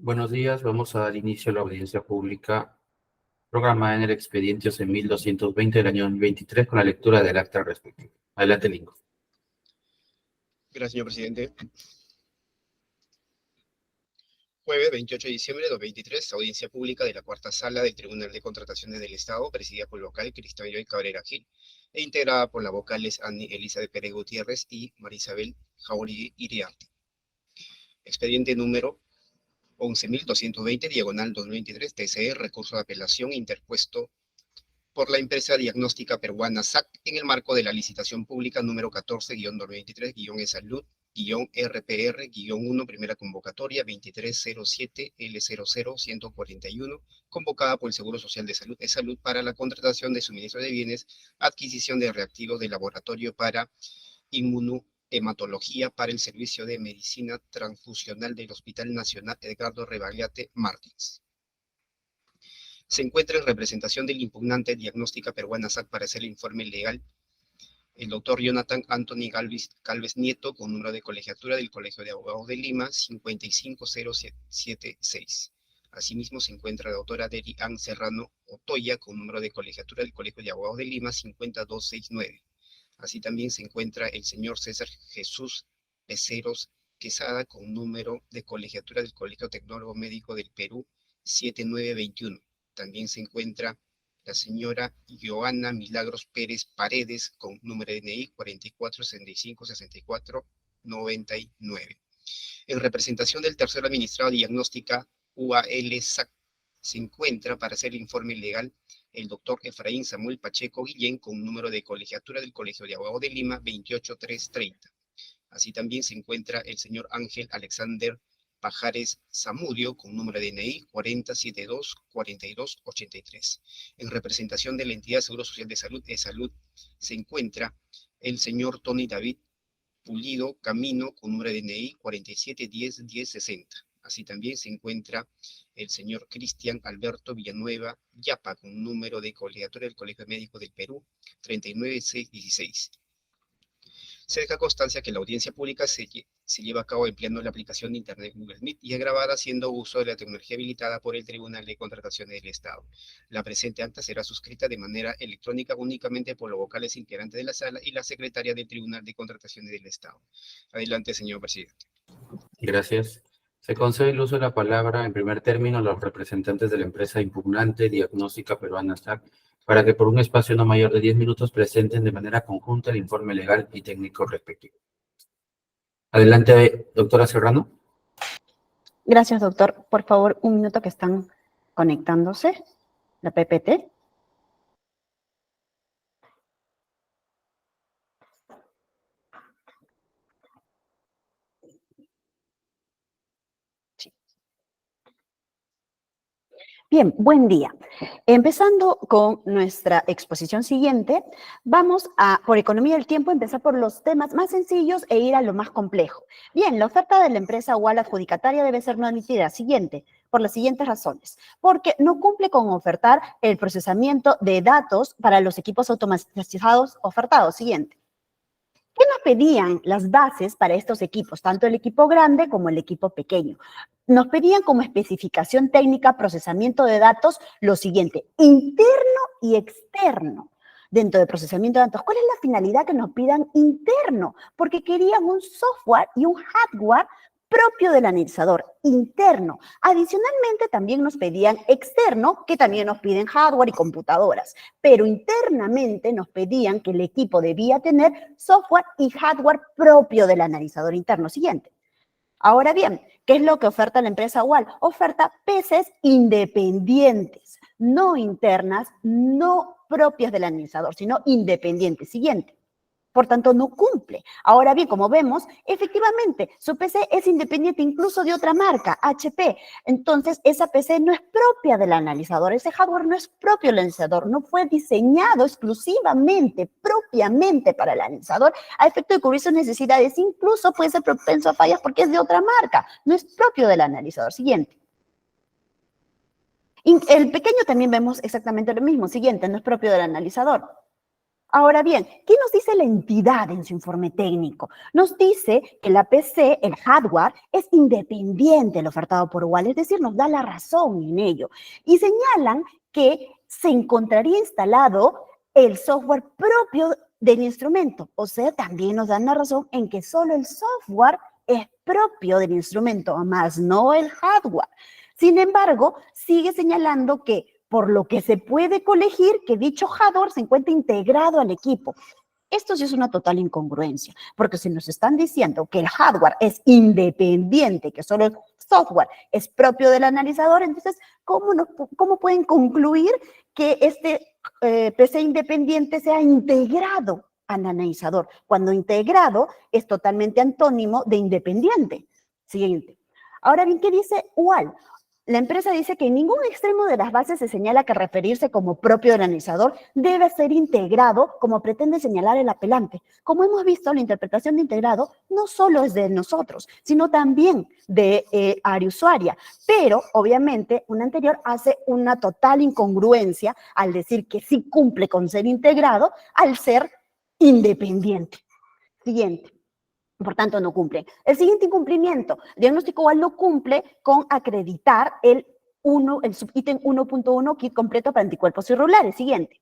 Buenos días, vamos a dar inicio a la audiencia pública programada en el expediente 11.220 del año 2023 con la lectura del acta respectiva. Adelante, Lingo. Gracias, señor presidente. Jueves 28 de diciembre de 2023, audiencia pública de la cuarta sala del Tribunal de Contrataciones del Estado, presidida por el vocal Cristian Joy Cabrera Gil, e integrada por las vocales Annie Elizabeth Pérez Gutiérrez y Marisabel Jauregui Iriarte. Expediente número 11.220, diagonal 2023, TCE, recurso de apelación interpuesto por la empresa diagnóstica peruana SAC en el marco de la licitación pública número 14-2023-E-Salud-RPR-1, primera convocatoria 2307L00141, convocada por el Seguro Social de Salud E-Salud para la contratación de suministro de bienes, adquisición de reactivos de laboratorio para inmunohematología para el servicio de medicina transfusional del Hospital Nacional Edgardo Rebagliate Martins. Se encuentra en representación del impugnante diagnóstica peruana SAC para hacer el informe legal el doctor Jonathan Anthony Galvez Nieto, con número de colegiatura del Colegio de Abogados de Lima, 55076. Asimismo, se encuentra la doctora Deri Ann Serrano Otoya, con número de colegiatura del Colegio de Abogados de Lima, 50269. Así también se encuentra el señor César Jesús Peceros Quesada, con número de colegiatura del Colegio Tecnólogo Médico del Perú, 7921. También se encuentra la señora Joana Milagros Pérez Paredes, con número de DNI 44656499. En representación del tercero administrado de diagnóstica UAL-SAC, se encuentra para hacer el informe legal el doctor Efraín Samuel Pacheco Guillén, con número de colegiatura del Colegio de Abogados de Lima, 28330. Así también se encuentra el señor Ángel Alexander Pajares Zamudio, con número de DNI 4072-4283. En representación de la entidad Seguro Social de Salud, E-Salud, se encuentra el señor Tony David Pulido Camino, con número de DNI 4710-1060. Así también se encuentra el señor Cristian Alberto Villanueva Yapa, con número de colegiatura del Colegio Médico del Perú, 39616. Se deja constancia que la audiencia pública se lleva a cabo empleando la aplicación de Internet Google Meet y es grabada haciendo uso de la tecnología habilitada por el Tribunal de Contrataciones del Estado. La presente acta será suscrita de manera electrónica únicamente por los vocales integrantes de la sala y la secretaria del Tribunal de Contrataciones del Estado. Adelante, señor presidente. Gracias. Se concede el uso de la palabra en primer término a los representantes de la empresa impugnante diagnóstica peruana SAC para que por un espacio no mayor de 10 minutos presenten de manera conjunta el informe legal y técnico respectivo. Adelante, doctora Serrano. Gracias, doctor. Por favor, un minuto que están conectándose la PPT. Bien, buen día. Empezando con nuestra exposición siguiente, vamos a, por economía del tiempo, empezar por los temas más sencillos e ir a lo más complejo. Bien, la oferta de la empresa UAL adjudicataria debe ser no admitida. Siguiente, por las siguientes razones. Porque no cumple con ofertar el procesamiento de datos para los equipos automatizados ofertados. Siguiente. ¿Qué nos pedían las bases para estos equipos, tanto el equipo grande como el equipo pequeño? Nos pedían como especificación técnica, procesamiento de datos, lo siguiente, interno y externo. Dentro de procesamiento de datos, ¿cuál es la finalidad que nos pidan interno? Porque querían un software y un hardware propio del analizador, interno. Adicionalmente, también nos pedían externo, que también nos piden hardware y computadoras, pero internamente nos pedían que el equipo debía tener software y hardware propio del analizador interno. Siguiente. Ahora bien, ¿qué es lo que oferta la empresa UAL? Oferta PCs independientes, no internas, no propias del analizador, sino independientes. Siguiente. Por tanto, no cumple. Ahora bien, como vemos, efectivamente, su PC es independiente incluso de otra marca, HP. Entonces, esa PC no es propia del analizador, ese hardware no es propio del analizador, no fue diseñado exclusivamente, propiamente para el analizador, a efecto de cubrir sus necesidades. Incluso puede ser propenso a fallas porque es de otra marca, no es propio del analizador. Siguiente. El pequeño también vemos exactamente lo mismo. Siguiente, no es propio del analizador. Ahora bien, ¿qué nos dice la entidad en su informe técnico? Nos dice que la PC, el hardware, es independiente del ofertado por UAL, es decir, nos da la razón en ello. Y señalan que se encontraría instalado el software propio del instrumento. O sea, también nos dan la razón en que solo el software es propio del instrumento, más no el hardware. Sin embargo, sigue señalando que por lo que se puede colegir que dicho hardware se encuentra integrado al equipo. Esto sí es una total incongruencia, porque si nos están diciendo que el hardware es independiente, que solo el software es propio del analizador, entonces, ¿cómo pueden concluir que este PC independiente sea integrado al analizador? Cuando integrado es totalmente antónimo de independiente. Siguiente. Ahora bien, ¿qué dice UAL? La empresa dice que en ningún extremo de las bases se señala que referirse como propio del analizador debe ser integrado como pretende señalar el apelante. Como hemos visto, la interpretación de integrado no solo es de nosotros, sino también de área usuaria. Pero, obviamente, una anterior hace una total incongruencia al decir que sí cumple con ser integrado al ser independiente. Siguiente. Por tanto, no cumple. El siguiente incumplimiento, diagnóstico UAL no cumple con acreditar el subítem 1.1 kit completo para anticuerpos irregulares. Siguiente.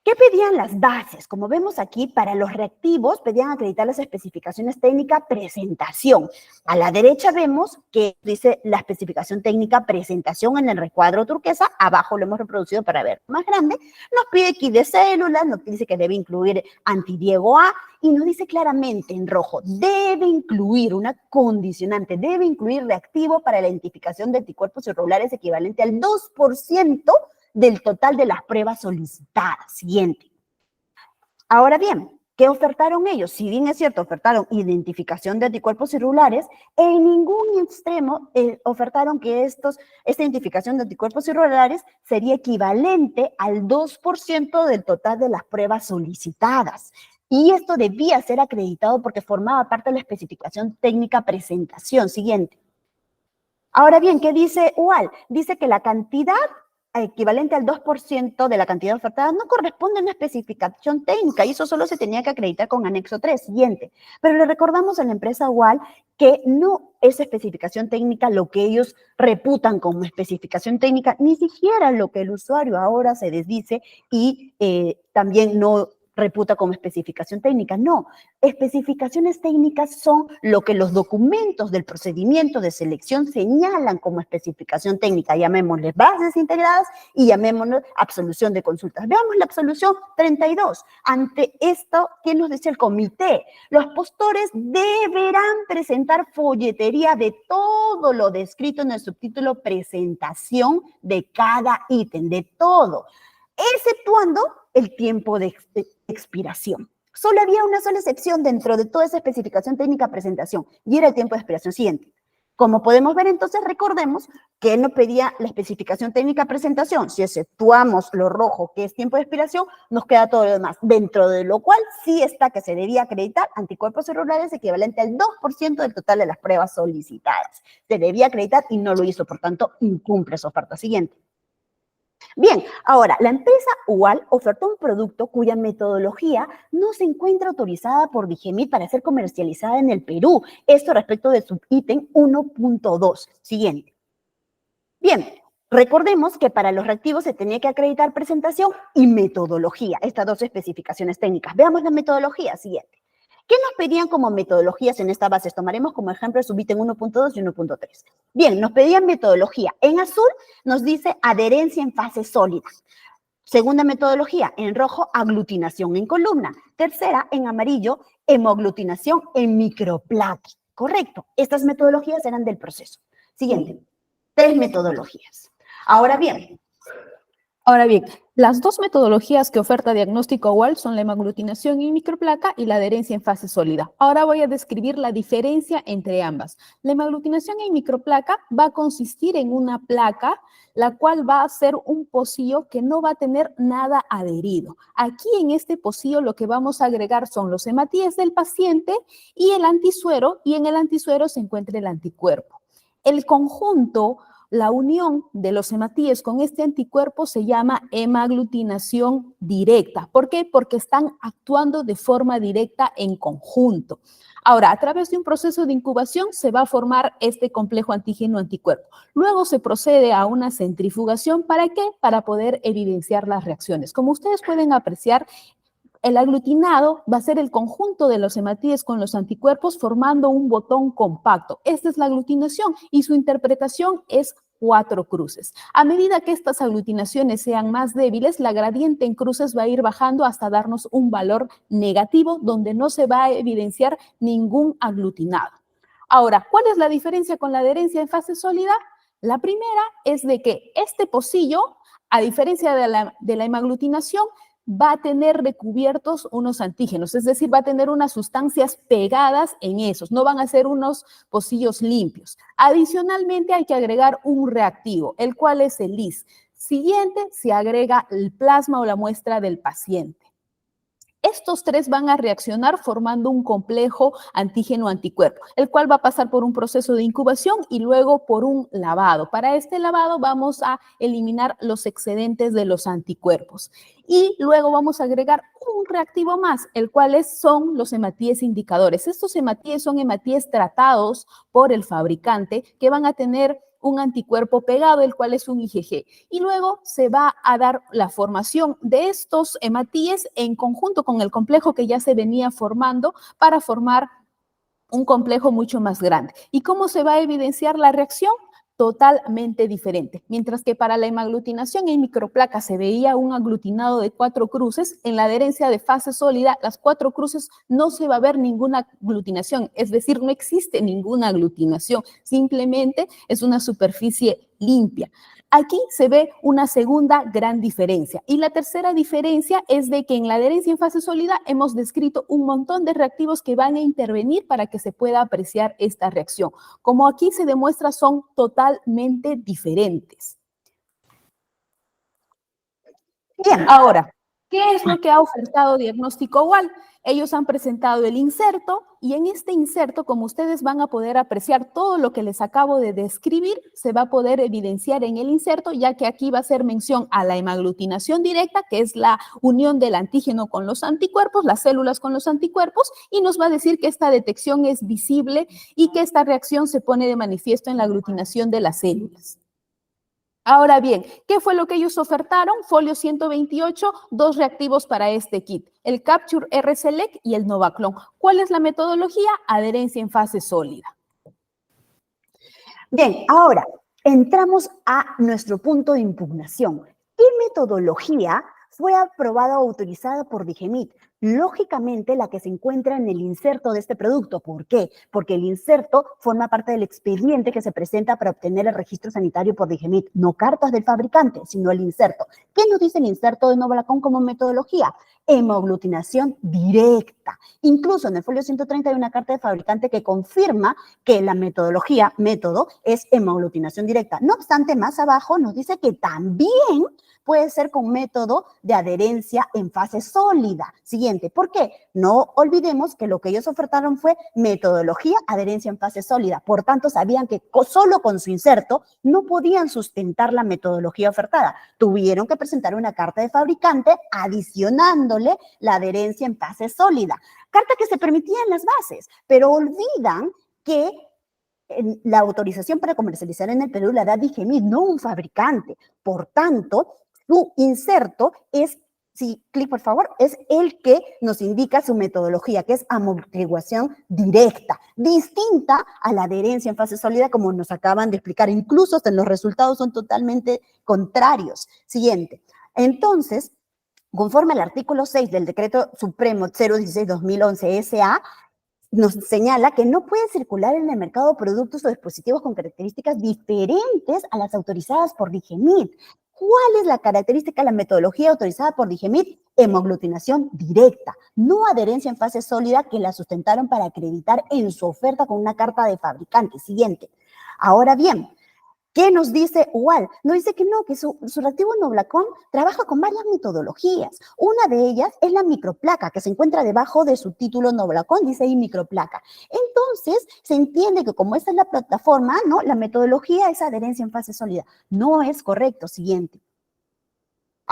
¿Qué pedían las bases? Como vemos aquí, para los reactivos pedían acreditar las especificaciones técnicas presentación. A la derecha vemos que dice la especificación técnica presentación en el recuadro turquesa. Abajo lo hemos reproducido para ver más grande. Nos pide kit de células, nos dice que debe incluir antidiego A y nos dice claramente en rojo, debe incluir una condicionante, debe incluir reactivo para la identificación de anticuerpos irregulares equivalente al 2% del total de las pruebas solicitadas. Siguiente. Ahora bien, ¿qué ofertaron ellos? Si bien es cierto, ofertaron identificación de anticuerpos irregulares, en ningún extremo ofertaron que esta identificación de anticuerpos irregulares sería equivalente al 2% del total de las pruebas solicitadas. Y esto debía ser acreditado porque formaba parte de la especificación técnica presentación. Siguiente. Ahora bien, ¿qué dice UAL? Dice que la cantidad equivalente al 2% de la cantidad ofertada no corresponde a una especificación técnica y eso solo se tenía que acreditar con anexo 3, siguiente. Pero le recordamos a la empresa UAL que no es especificación técnica lo que ellos reputan como especificación técnica, ni siquiera lo que el usuario ahora se desdice y también no reputa como especificación técnica. No, especificaciones técnicas son lo que los documentos del procedimiento de selección señalan como especificación técnica. Llamémosle bases integradas y llamémosle absolución de consultas. Veamos la absolución 32. Ante esto, ¿qué nos dice el comité? Los postores deberán presentar folletería de todo lo descrito en el subtítulo presentación de cada ítem, de todo, exceptuando el tiempo de expiración. Solo había una sola excepción dentro de toda esa especificación técnica presentación y era el tiempo de expiración. Siguiente. Como podemos ver, entonces, recordemos que él no pedía la especificación técnica presentación. Si exceptuamos lo rojo, que es tiempo de expiración, nos queda todo lo demás, dentro de lo cual sí está que se debía acreditar anticuerpos irregulares equivalente al 2% del total de las pruebas solicitadas. Se debía acreditar y no lo hizo, por tanto, incumple su oferta. Siguiente. Bien, ahora, la empresa UAL ofertó un producto cuya metodología no se encuentra autorizada por Digemit para ser comercializada en el Perú. Esto respecto del subítem 1.2. Siguiente. Bien, recordemos que para los reactivos se tenía que acreditar presentación y metodología, estas dos especificaciones técnicas. Veamos la metodología. Siguiente. ¿Qué nos pedían como metodologías en esta base? Tomaremos como ejemplo el subítem 1.2 y 1.3. Bien, nos pedían metodología. En azul nos dice adherencia en fase sólida. Segunda metodología, en rojo, aglutinación en columna. Tercera, en amarillo, hemoaglutinación en microplaca. Correcto. Estas metodologías eran del proceso. Siguiente. 3 metodologías. Ahora bien, las dos metodologías que oferta Diagnóstico UAL son la hemaglutinación en microplaca y la adherencia en fase sólida. Ahora voy a describir la diferencia entre ambas. La hemaglutinación en microplaca va a consistir en una placa, la cual va a ser un pocillo que no va a tener nada adherido. Aquí en este pocillo lo que vamos a agregar son los hematíes del paciente y el antisuero, y en el antisuero se encuentra el anticuerpo. El conjunto La unión de los hematíes con este anticuerpo se llama hemaglutinación directa. ¿Por qué? Porque están actuando de forma directa en conjunto. Ahora, a través de un proceso de incubación se va a formar este complejo antígeno-anticuerpo. Luego se procede a una centrifugación. ¿Para qué? Para poder evidenciar las reacciones. Como ustedes pueden apreciar, el aglutinado va a ser el conjunto de los hematíes con los anticuerpos formando un botón compacto. Esta es la aglutinación y su interpretación es 4 cruces. A medida que estas aglutinaciones sean más débiles, la gradiente en cruces va a ir bajando hasta darnos un valor negativo donde no se va a evidenciar ningún aglutinado. Ahora, ¿cuál es la diferencia con la adherencia en fase sólida? La primera es de que este pocillo, a diferencia de la hemaglutinación, va a tener recubiertos unos antígenos, es decir, va a tener unas sustancias pegadas en esos, no van a ser unos pocillos limpios. Adicionalmente hay que agregar un reactivo, el cual es el IS. Siguiente, se agrega el plasma o la muestra del paciente. Estos 3 van a reaccionar formando un complejo antígeno-anticuerpo, el cual va a pasar por un proceso de incubación y luego por un lavado. Para este lavado vamos a eliminar los excedentes de los anticuerpos. Y luego vamos a agregar un reactivo más, el cual son los hematíes indicadores. Estos hematíes son hematíes tratados por el fabricante que van a tener un anticuerpo pegado, el cual es un IgG. Y luego se va a dar la formación de estos hematíes en conjunto con el complejo que ya se venía formando para formar un complejo mucho más grande. ¿Y cómo se va a evidenciar la reacción? Totalmente diferente. Mientras que para la hemaglutinación en microplaca se veía un aglutinado de 4 cruces, en la adherencia de fase sólida, las 4 cruces no se va a ver ninguna aglutinación, es decir, no existe ninguna aglutinación, simplemente es una superficie limpia. Aquí se ve una segunda gran diferencia. Y la tercera diferencia es de que en la adherencia en fase sólida hemos descrito un montón de reactivos que van a intervenir para que se pueda apreciar esta reacción. Como aquí se demuestra, son totalmente diferentes. Bien, ahora, ¿qué es lo que ha ofertado Diagnóstico UAL? Ellos han presentado el inserto y en este inserto, como ustedes van a poder apreciar todo lo que les acabo de describir, se va a poder evidenciar en el inserto, ya que aquí va a hacer mención a la hemaglutinación directa, que es la unión del antígeno con los anticuerpos, las células con los anticuerpos, y nos va a decir que esta detección es visible y que esta reacción se pone de manifiesto en la aglutinación de las células. Ahora bien, ¿qué fue lo que ellos ofertaron? Folio 128, 2 reactivos para este kit, el Capture R-Select y el Novaclon. ¿Cuál es la metodología? Adherencia en fase sólida. Bien, ahora entramos a nuestro punto de impugnación. ¿Qué metodología fue aprobada o autorizada por Digemit? Lógicamente, la que se encuentra en el inserto de este producto. ¿Por qué? Porque el inserto forma parte del expediente que se presenta para obtener el registro sanitario por Digemit. No cartas del fabricante, sino el inserto. ¿Qué nos dice el inserto de Novaclon como metodología? Hemaglutinación directa. Incluso en el folio 130 hay una carta de fabricante que confirma que la metodología, método, es hemaglutinación directa. No obstante, más abajo nos dice que también puede ser con método de adherencia en fase sólida. Siguiente, ¿por qué? No olvidemos que lo que ellos ofertaron fue metodología, adherencia en fase sólida. Por tanto, sabían que solo con su inserto no podían sustentar la metodología ofertada. Tuvieron que presentar una carta de fabricante adicionándole la adherencia en fase sólida. Carta que se permitía en las bases, pero olvidan que la autorización para comercializar en el Perú la da Digemit, no un fabricante. Por tanto, su inserto es, sí, clic por favor, es el que nos indica su metodología, que es amortiguación directa, distinta a la adherencia en fase sólida, como nos acaban de explicar. Incluso hasta los resultados son totalmente contrarios. Siguiente. Entonces, conforme al artículo 6 del Decreto Supremo 016-2011 SA, nos señala que no puede circular en el mercado productos o dispositivos con características diferentes a las autorizadas por Digemit. ¿Cuál es la característica de la metodología autorizada por Digemit? Hemaglutinación directa, no adherencia en fase sólida, que la sustentaron para acreditar en su oferta con una carta de fabricante. Siguiente. Ahora bien, ¿Qué nos dice UAL? Nos dice que no, que su reactivo Noblacón trabaja con varias metodologías. Una de ellas es la microplaca, que se encuentra debajo de su título Noblacón, dice ahí microplaca. Entonces, se entiende que como esta es la plataforma, ¿no? La metodología es adherencia en fase sólida. No es correcto. Siguiente.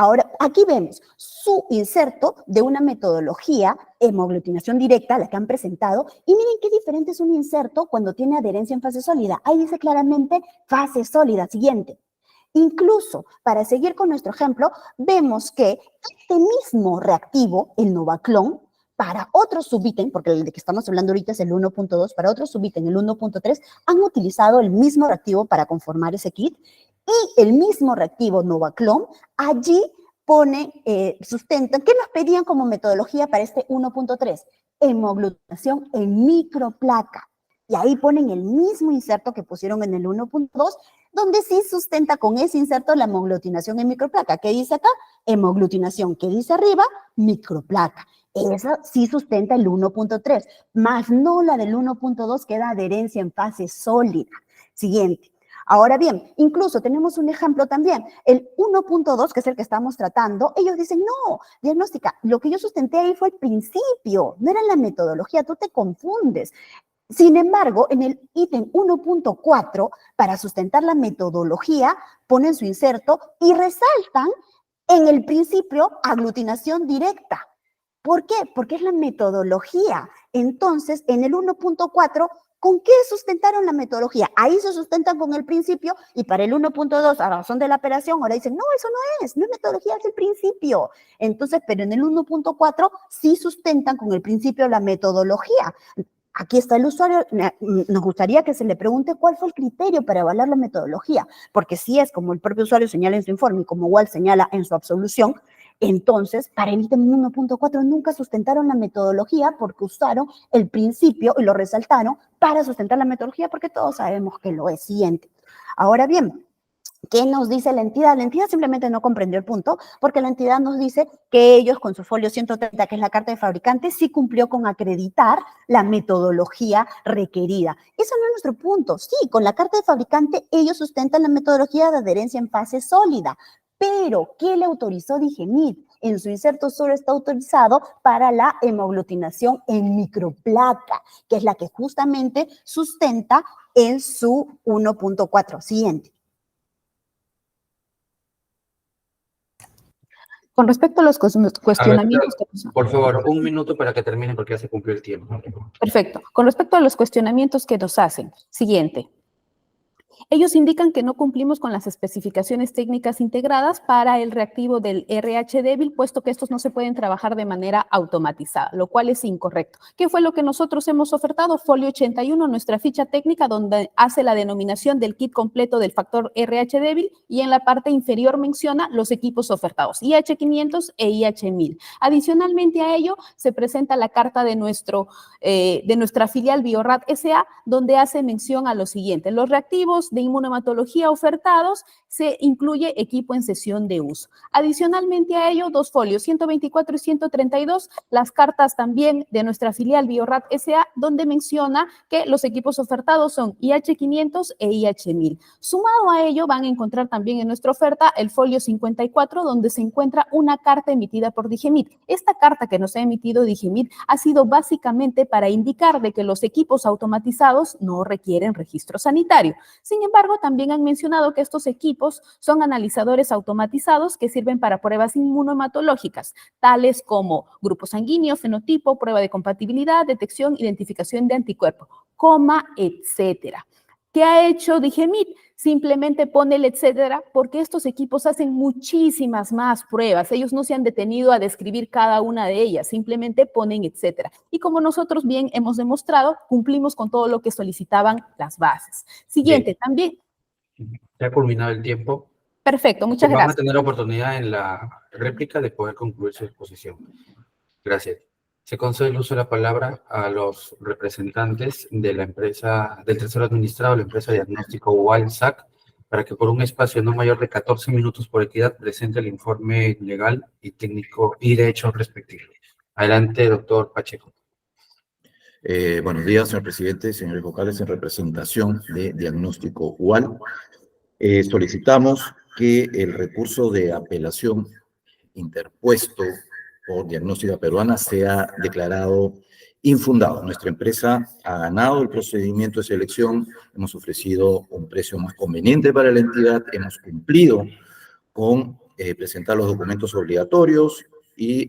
Ahora, aquí vemos su inserto de una metodología, hemoaglutinación directa, la que han presentado, y miren qué diferente es un inserto cuando tiene adherencia en fase sólida. Ahí dice claramente fase sólida. Siguiente. Incluso, para seguir con nuestro ejemplo, vemos que este mismo reactivo, el Novaclon, para otro subítem, porque el de que estamos hablando ahorita es el 1.2, para otro subítem, el 1.3, han utilizado el mismo reactivo para conformar ese kit, y el mismo reactivo Novaclon allí pone, sustentan, ¿qué nos pedían como metodología para este 1.3? Hemoaglutinación en microplaca. Y ahí ponen el mismo inserto que pusieron en el 1.2, donde sí sustenta con ese inserto la hemoaglutinación en microplaca. ¿Qué dice acá? Hemoaglutinación. ¿Qué dice arriba? Microplaca. Esa sí sustenta el 1.3, más no la del 1.2 que da adherencia en fase sólida. Siguiente. Ahora bien, incluso tenemos un ejemplo también, el 1.2, que es el que estamos tratando, ellos dicen, no, diagnóstica, lo que yo sustenté ahí fue el principio, no era la metodología, tú te confundes. Sin embargo, en el ítem 1.4, para sustentar la metodología, ponen su inserto y resaltan en el principio aglutinación directa. ¿Por qué? Porque es la metodología. Entonces, en el 1.4, ¿con qué sustentaron la metodología? Ahí se sustentan con el principio y para el 1.2, a razón de la operación, ahora dicen, no, eso no es metodología, es el principio. Entonces, pero en el 1.4 sí sustentan con el principio la metodología. Aquí está el usuario, nos gustaría que se le pregunte cuál fue el criterio para evaluar la metodología, porque si es como el propio usuario señala en su informe y como Wal señala en su absolución, entonces para el ítem 1.4 nunca sustentaron la metodología porque usaron el principio y lo resaltaron para sustentar la metodología porque todos sabemos que lo es. Siguiente. Ahora bien, ¿qué nos dice la entidad? La entidad simplemente no comprendió el punto, porque la entidad nos dice que ellos con su folio 130, que es la carta de fabricante, sí cumplió con acreditar la metodología requerida. Eso no es nuestro punto. Sí, con la carta de fabricante ellos sustentan la metodología de adherencia en fase sólida, pero ¿qué le autorizó Digemid? En su inserto solo está autorizado para la hemoaglutinación en microplaca, que es la que justamente sustenta en su 1.4. Siguiente. Con respecto a los cuestionamientos que... Por favor, un minuto para que termine porque ya se cumplió el tiempo. Perfecto. Con respecto a los cuestionamientos que nos hacen, siguiente. Ellos indican que no cumplimos con las especificaciones técnicas integradas para el reactivo del RH débil, puesto que estos no se pueden trabajar de manera automatizada, lo cual es incorrecto. ¿Qué fue lo que nosotros hemos ofertado? Folio 81, nuestra ficha técnica, donde hace la denominación del kit completo del factor RH débil y en la parte inferior menciona los equipos ofertados, IH500 e IH1000. Adicionalmente a ello, se presenta la carta de nuestra filial Biorad S.A., donde hace mención a lo siguiente: los reactivos de inmunohematología ofertados se incluye equipo en sesión de uso. Adicionalmente a ello, dos folios, 124 y 132, las cartas también de nuestra filial Biorad S.A., donde menciona que los equipos ofertados son IH500 e IH1000. Sumado a ello, van a encontrar también en nuestra oferta el folio 54, donde se encuentra una carta emitida por Digemid. Esta carta que nos ha emitido Digemid ha sido básicamente para indicar de que los equipos automatizados no requieren registro sanitario. Sin embargo, también han mencionado que estos equipos son analizadores automatizados que sirven para pruebas inmunohematológicas, tales como grupo sanguíneo, fenotipo, prueba de compatibilidad, detección, identificación de anticuerpos, etcétera. ¿Qué ha hecho Digemid? Simplemente pone el etcétera porque estos equipos hacen muchísimas más pruebas. Ellos no se han detenido a describir cada una de ellas, simplemente ponen etcétera. Y como nosotros bien hemos demostrado, cumplimos con todo lo que solicitaban las bases. Siguiente, Bien. también. Ya ha culminado el tiempo. Perfecto, muchas gracias. Van a tener oportunidad en la réplica de poder concluir su exposición. Gracias. Se concede el uso de la palabra a los representantes de la empresa, del tercero administrado, la empresa diagnóstico WALSAC, para que por un espacio no mayor de 14 minutos por equidad presente el informe legal y técnico y de hecho respectivo. Adelante, doctor Pacheco. Buenos días, señor presidente, señores vocales, en representación de Diagnóstico UAL. solicitamos que el recurso de apelación interpuesto por Diagnóstica Peruana sea declarado infundado. Nuestra empresa ha ganado el procedimiento de selección, hemos ofrecido un precio más conveniente para la entidad, hemos cumplido con presentar los documentos obligatorios y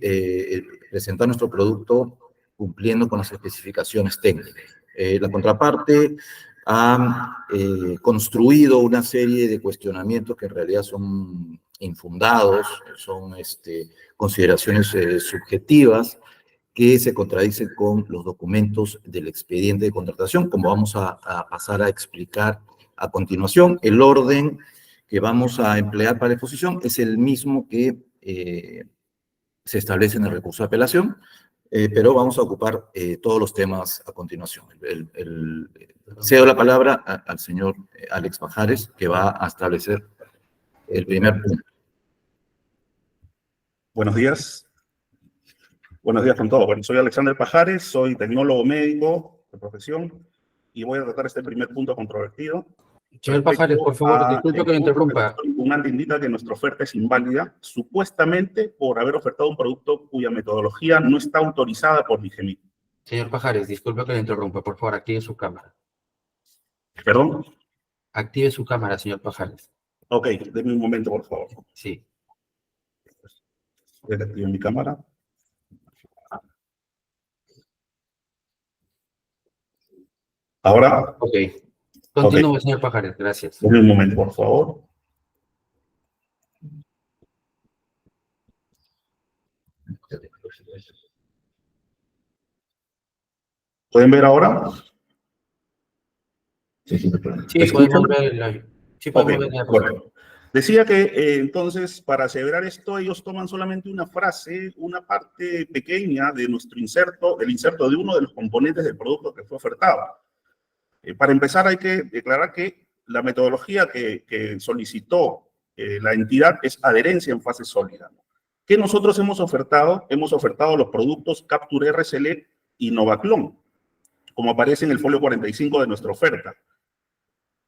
presentar nuestro producto cumpliendo con las especificaciones técnicas. La contraparte ha construido una serie de cuestionamientos que en realidad son infundados, son consideraciones subjetivas que se contradicen con los documentos del expediente de contratación, como vamos a pasar a explicar a continuación. El orden que vamos a emplear para la exposición es el mismo que se establece en el recurso de apelación, pero vamos a ocupar todos los temas a continuación. Cedo la palabra al señor Alex Pajares, que va a establecer el primer punto. Buenos días. Buenos días con todos. Bueno, soy Alexander Pajares, soy tecnólogo médico de profesión y voy a tratar este primer punto controvertido. Señor Pajares, por favor, disculpe que lo interrumpa. El impugnante indica que nuestra oferta es inválida, supuestamente por haber ofertado un producto cuya metodología no está autorizada por DIGEMIT. Señor Pajares, disculpe que lo interrumpa. Por favor, active su cámara. ¿Perdón? Active su cámara, señor Pajares. Ok, denme un momento, por favor. Sí. Voy a activar mi cámara. Ahora. Ok. Continúe, señor Pajares. Gracias. Denme un momento, por favor. ¿Pueden ver ahora? Sí, podemos ver la bueno. Decía que entonces, para aseverar esto, ellos toman solamente una frase, una parte pequeña de nuestro inserto, del inserto de uno de los componentes del producto que fue ofertado. Para empezar, hay que declarar que la metodología que solicitó la entidad es adherencia en fase sólida. ¿Qué nosotros hemos ofertado? Hemos ofertado los productos Capture RSL y Novaclon, como aparece en el folio 45 de nuestra oferta.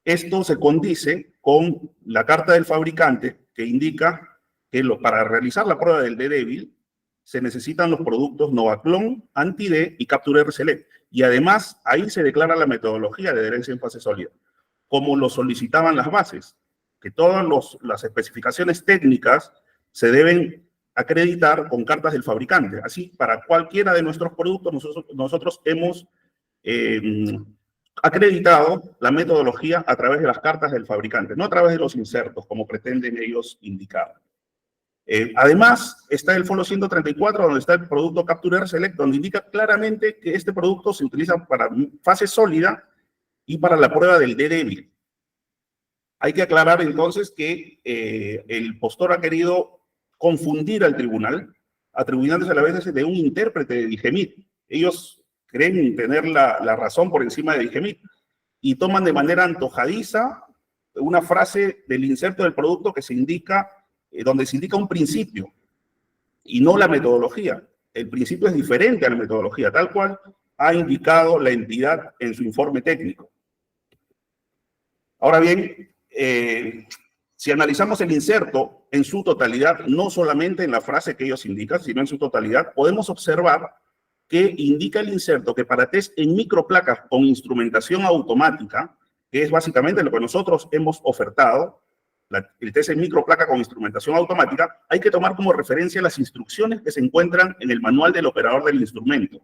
Esto se condice con la carta del fabricante que indica que para realizar la prueba del D-Débil se necesitan los productos Novaclon, Anti-D y Capture RSL. Y además, ahí se declara la metodología de adherencia en fase sólida, como lo solicitaban las bases, que todas las especificaciones técnicas se deben acreditar con cartas del fabricante. Así, para cualquiera de nuestros productos, nosotros hemos acreditado la metodología a través de las cartas del fabricante, no a través de los insertos, como pretenden ellos indicar. Además, está el folio 134, donde está el producto Capture RSelect, donde indica claramente que este producto se utiliza para fase sólida y para la prueba del D-Débil. Hay que aclarar entonces que el postor ha querido confundir al tribunal, atribuyéndose a la vez de un intérprete de DIGEMIT. Ellos creen tener la razón por encima de DIGEMIT y toman de manera antojadiza una frase del inserto del producto que se indica, donde se indica un principio y no la metodología. El principio es diferente a la metodología, tal cual ha indicado la entidad en su informe técnico. Ahora bien, si analizamos el inserto en su totalidad, no solamente en la frase que ellos indican, sino en su totalidad, podemos observar que indica el inserto que para test en microplacas con instrumentación automática, que es básicamente lo que nosotros hemos ofertado, el test en microplaca con instrumentación automática, hay que tomar como referencia las instrucciones que se encuentran en el manual del operador del instrumento.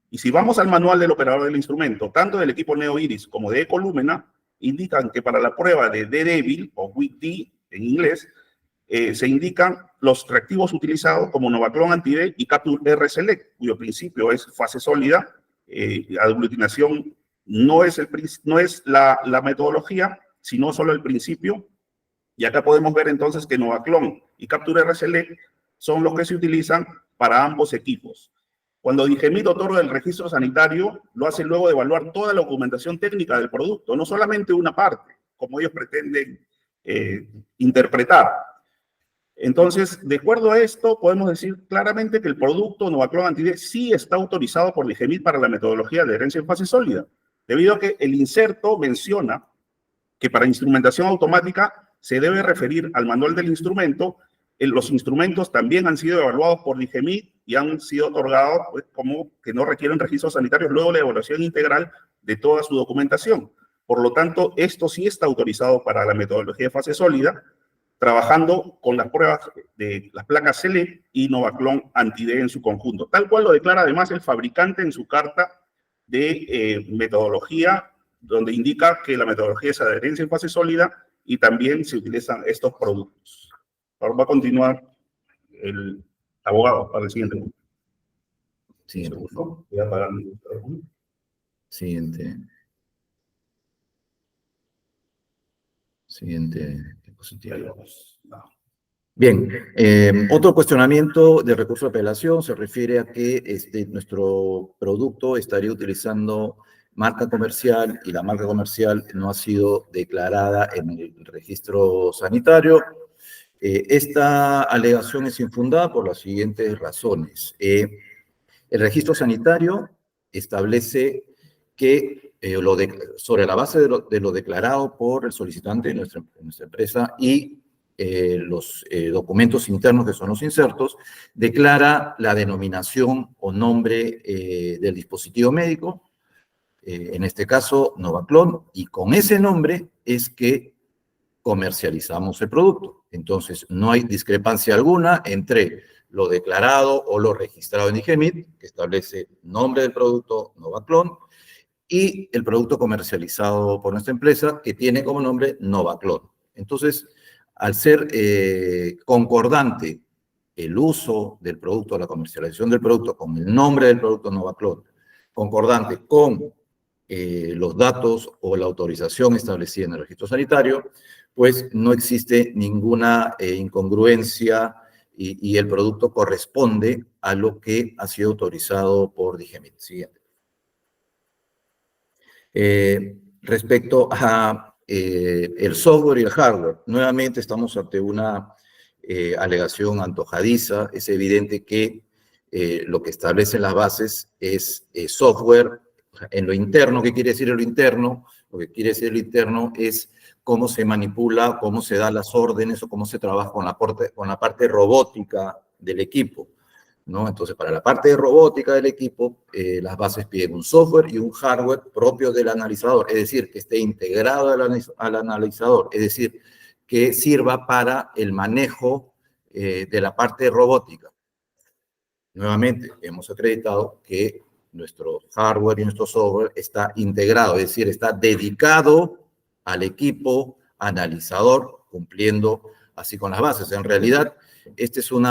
Y si vamos al manual del operador del instrumento, tanto del equipo NeoIris como de Ecolumena, indican que para la prueba de D-Débil, o WIT-D en inglés, se indican los reactivos utilizados como Novaclon Anti-D y Capture RSelect, cuyo principio es fase sólida, aglutinación no es la metodología, sino solo el principio. Y acá podemos ver entonces que Novaclon y Capture RSelect son los que se utilizan para ambos equipos. Cuando DIGEMIT otorga el registro sanitario, lo hace luego de evaluar toda la documentación técnica del producto, no solamente una parte, como ellos pretenden interpretar. Entonces, de acuerdo a esto, podemos decir claramente que el producto Novaclon Anti-D sí está autorizado por DIGEMIT para la metodología de adherencia en fase sólida, debido a que el inserto menciona que para instrumentación automática se debe referir al manual del instrumento. Los instrumentos también han sido evaluados por DIGEMIT y han sido otorgados pues, como que no requieren registros sanitarios luego de la evaluación integral de toda su documentación. Por lo tanto, esto sí está autorizado para la metodología de fase sólida, trabajando con las pruebas de las placas CELEC y Novaclon Anti-D en su conjunto, tal cual lo declara además el fabricante en su carta de metodología, donde indica que la metodología es adherencia en fase sólida y también se utilizan estos productos. Ahora va a continuar el abogado para el siguiente punto. Siguiente. Voy a apagar mi micrófono. Siguiente. Siguiente diapositiva. Bien, otro cuestionamiento de recurso de apelación se refiere a que nuestro producto estaría utilizando marca comercial y la marca comercial no ha sido declarada en el registro sanitario. Esta alegación es infundada por las siguientes razones. El registro sanitario establece que sobre la base de lo declarado por el solicitante de nuestra empresa y los documentos internos, que son los insertos, declara la denominación o nombre del dispositivo médico, en este caso Novaclon, y con ese nombre es que comercializamos el producto. Entonces, no hay discrepancia alguna entre lo declarado o lo registrado en DIGEMIT, que establece nombre del producto Novaclon, y el producto comercializado por nuestra empresa, que tiene como nombre Novaclon. Entonces, al ser concordante el uso del producto, la comercialización del producto con el nombre del producto Novaclon, concordante con los datos o la autorización establecida en el registro sanitario, pues no existe ninguna incongruencia y el producto corresponde a lo que ha sido autorizado por DIGEMIT. Siguiente. Respecto a el software y el hardware, nuevamente estamos ante una alegación antojadiza. Es evidente que lo que establecen las bases es software en lo interno. ¿Qué quiere decir en lo interno? Lo que quiere decir lo interno es cómo se manipula, cómo se dan las órdenes o cómo se trabaja con la parte robótica del equipo, ¿no? Entonces, para la parte de robótica del equipo, las bases piden un software y un hardware propio del analizador, es decir, que esté integrado al analizador, es decir, que sirva para el manejo de la parte robótica. Nuevamente, hemos acreditado que nuestro hardware y nuestro software está integrado, es decir, está dedicado al equipo analizador, cumpliendo así con las bases. En realidad, este es un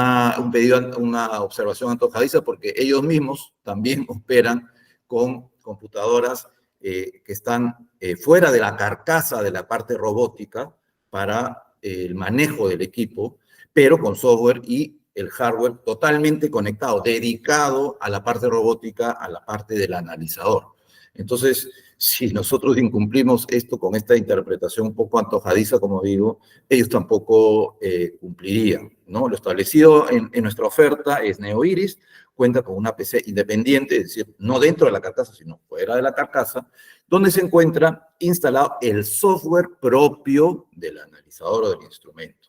pedido, una observación antojadiza, porque ellos mismos también operan con computadoras que están fuera de la carcasa de la parte robótica para el manejo del equipo, pero con software y el hardware totalmente conectado, dedicado a la parte robótica, a la parte del analizador. Entonces, si nosotros incumplimos esto con esta interpretación un poco antojadiza, como digo, ellos tampoco cumplirían, ¿no? Lo establecido en nuestra oferta es NeoIris, cuenta con una PC independiente, es decir, no dentro de la carcasa, sino fuera de la carcasa, donde se encuentra instalado el software propio del analizador o del instrumento,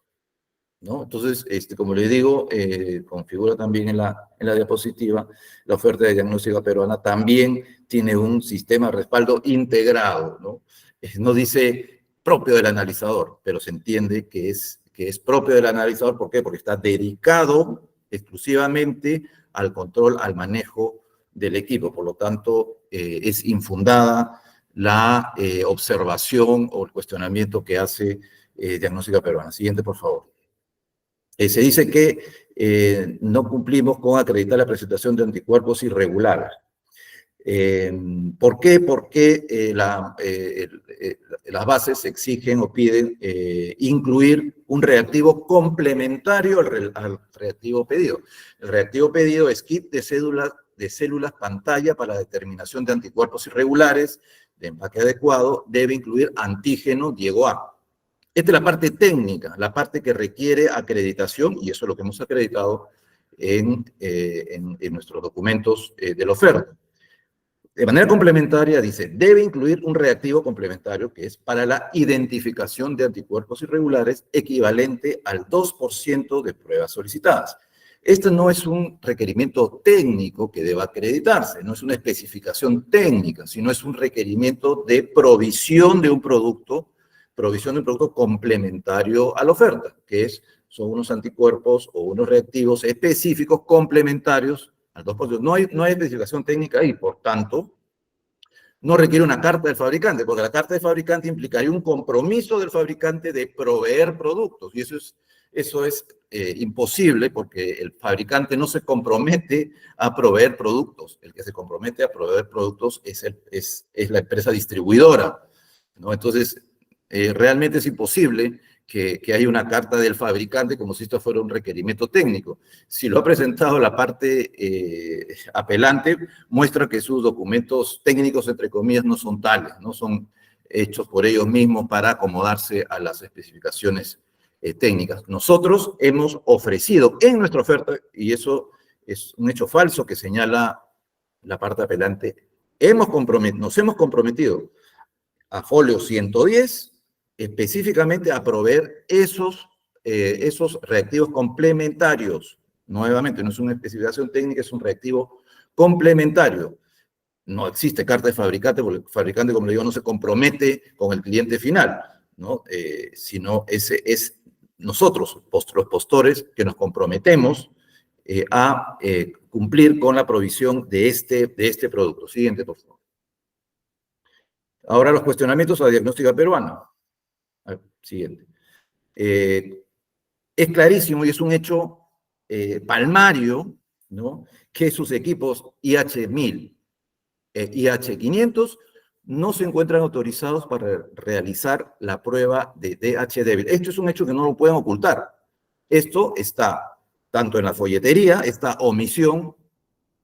¿no? Entonces, como les digo, configura también en la diapositiva, la oferta de diagnóstica peruana también tiene un sistema de respaldo integrado, ¿no? No dice propio del analizador, pero se entiende que es propio del analizador. ¿Por qué? Porque está dedicado exclusivamente al control, al manejo del equipo. Por lo tanto, es infundada la observación o el cuestionamiento que hace diagnóstica peruana. Siguiente, por favor. Se dice que no cumplimos con acreditar la presentación de anticuerpos irregulares. ¿Por qué? Porque las bases exigen o piden incluir un reactivo complementario al reactivo pedido. El reactivo pedido es kit de células pantalla para determinación de anticuerpos irregulares, de empaque adecuado, debe incluir antígeno Diego A. Esta es la parte técnica, la parte que requiere acreditación, y eso es lo que hemos acreditado en nuestros documentos de la oferta. De manera complementaria, dice, debe incluir un reactivo complementario que es para la identificación de anticuerpos irregulares equivalente al 2% de pruebas solicitadas. Este no es un requerimiento técnico que deba acreditarse, no es una especificación técnica, sino es un requerimiento de provisión de un producto complementario a la oferta, que son unos anticuerpos o unos reactivos específicos complementarios al 2%. No hay especificación técnica ahí, por tanto, no requiere una carta del fabricante, porque la carta del fabricante implicaría un compromiso del fabricante de proveer productos, y eso es imposible porque el fabricante no se compromete a proveer productos. El que se compromete a proveer productos es la empresa distribuidora, ¿no? Entonces, realmente es imposible que haya una carta del fabricante como si esto fuera un requerimiento técnico. Si lo ha presentado la parte apelante, muestra que sus documentos técnicos, entre comillas, no son tales, no son hechos por ellos mismos para acomodarse a las especificaciones técnicas. Nosotros hemos ofrecido en nuestra oferta, y eso es un hecho falso que señala la parte apelante, nos hemos comprometido a folio 110 específicamente a proveer esos reactivos complementarios. Nuevamente, no es una especificación técnica, es un reactivo complementario. No existe carta de fabricante, porque el fabricante, como le digo, no se compromete con el cliente final, ¿no? Sino es nosotros, los postores, que nos comprometemos a cumplir con la provisión de este producto. Siguiente, por favor. Ahora los cuestionamientos a la diagnóstica peruana. Siguiente. Es clarísimo y es un hecho palmario, ¿no?, que sus equipos IH1000 IH500 no se encuentran autorizados para realizar la prueba de DH débil. Esto es un hecho que no lo pueden ocultar. Esto está tanto en la folletería, esta omisión,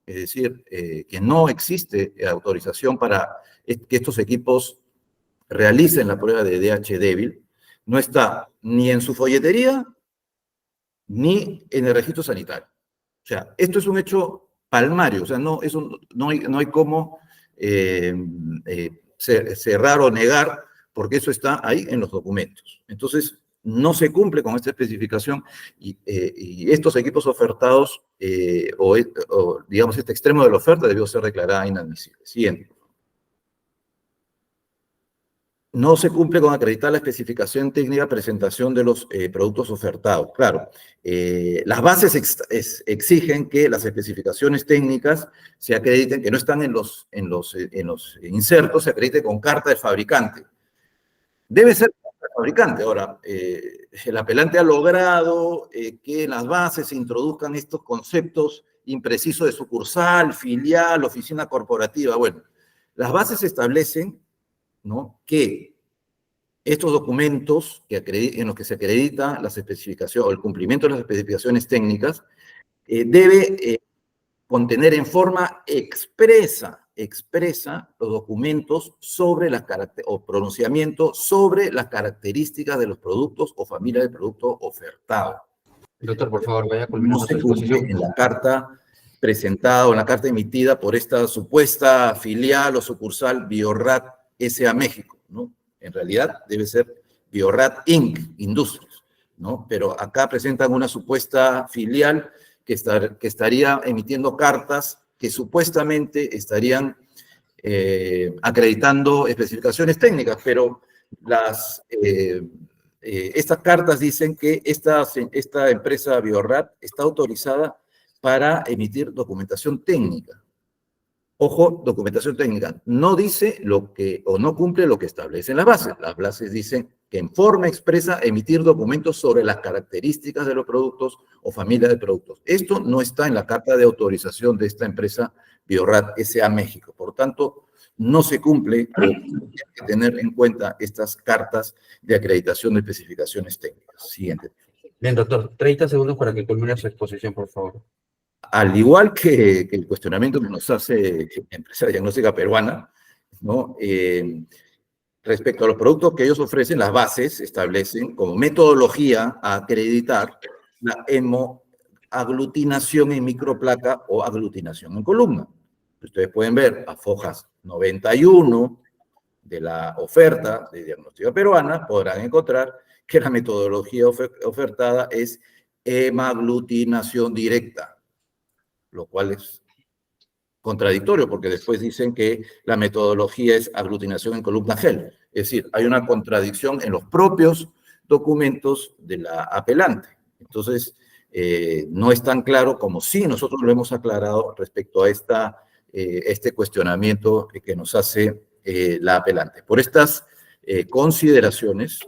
es decir, que no existe autorización para que estos equipos realicen la prueba de DH débil, no está ni en su folletería ni en el registro sanitario. O sea, esto es un hecho palmario, o sea, no hay cómo cerrar o negar, porque eso está ahí en los documentos. Entonces, no se cumple con esta especificación y estos equipos ofertados, o digamos este extremo de la oferta, debió ser declarada inadmisible. Siguiente. No se cumple con acreditar la especificación técnica presentación de los productos ofertados. Claro, las bases exigen que las especificaciones técnicas se acrediten, que no están en los insertos, se acredite con carta del fabricante. Debe ser carta del fabricante. Ahora, el apelante ha logrado que en las bases se introduzcan estos conceptos imprecisos de sucursal, filial, oficina corporativa. Bueno, las bases establecen, ¿no?, que estos documentos en los que se acredita las especificaciones o el cumplimiento de las especificaciones técnicas debe contener en forma expresa los documentos sobre o pronunciamiento sobre las características de los productos o familia de producto ofertado. Doctor, por favor, vaya culminando No su se cumple exposición. en la carta presentada o en la carta emitida por esta supuesta filial o sucursal Biorrat S.A. México, ¿no? En realidad debe ser Biorrat Inc. Industries, ¿no? Pero acá presentan una supuesta filial que estaría emitiendo cartas que supuestamente estarían acreditando especificaciones técnicas, pero estas cartas dicen que esta empresa Biorrat está autorizada para emitir documentación técnica. Ojo, documentación técnica. No dice o no cumple lo que establecen las bases. Las bases dicen que en forma expresa emitir documentos sobre las características de los productos o familia de productos. Esto no está en la carta de autorización de esta empresa Biorrat S.A. México. Por tanto, no se cumple. Hay que tener en cuenta estas cartas de acreditación de especificaciones técnicas. Siguiente. Bien, doctor, 30 segundos para que culmine su exposición, por favor. Al igual que el cuestionamiento que nos hace la empresa diagnóstica peruana, ¿no?, respecto a los productos que ellos ofrecen, las bases establecen como metodología a acreditar la hemoaglutinación en microplaca o aglutinación en columna. Ustedes pueden ver a fojas 91 de la oferta de diagnóstica peruana, podrán encontrar que la metodología ofertada es hemaglutinación directa, lo cual es contradictorio, porque después dicen que la metodología es aglutinación en columna gel. Es decir, hay una contradicción en los propios documentos de la apelante. Entonces, no es tan claro como si nosotros lo hemos aclarado respecto a este cuestionamiento que nos hace la apelante. Por estas consideraciones,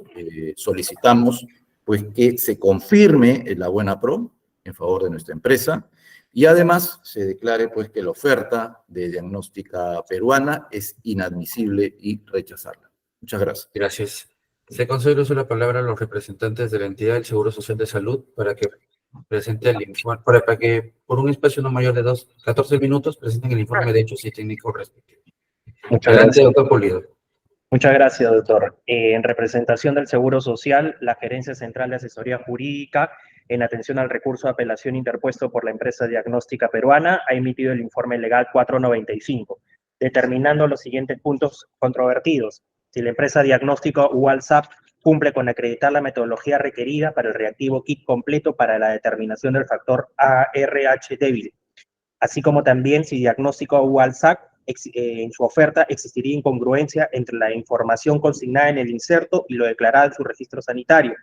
solicitamos pues, que se confirme la buena pro en favor de nuestra empresa, y además se declare pues que la oferta de diagnóstica peruana es inadmisible y rechazarla. Muchas gracias. Gracias. Se concede el uso de la palabra a los representantes de la entidad del Seguro Social de Salud para que presente el informe, para que por un espacio no mayor de 14 minutos presenten el informe de hechos y técnicos respectivos. Muchas Adelante, gracias. doctor Pulido. Muchas gracias, doctor. En representación del Seguro Social, la Gerencia Central de Asesoría Jurídica, en atención al recurso de apelación interpuesto por la empresa diagnóstica peruana, ha emitido el informe legal 495, determinando los siguientes puntos controvertidos. Si la empresa diagnóstica UALSAP cumple con acreditar la metodología requerida para el reactivo kit completo para la determinación del factor ARH débil, así como también si diagnóstico UALSAP en su oferta existiría incongruencia entre la información consignada en el inserto y lo declarado en su registro sanitario.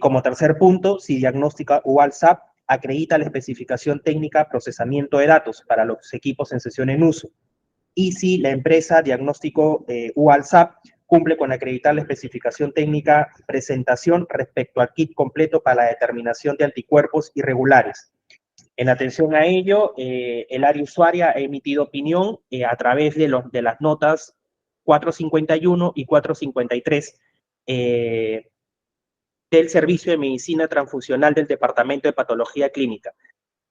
Como tercer punto, si diagnóstica UALSAP acredita la especificación técnica procesamiento de datos para los equipos en sesión en uso, y si la empresa diagnóstico UALSAP cumple con acreditar la especificación técnica presentación respecto al kit completo para la determinación de anticuerpos irregulares. En atención a ello, el área usuaria ha emitido opinión a través de las notas 451 y 453 del Servicio de Medicina Transfusional del Departamento de Patología Clínica.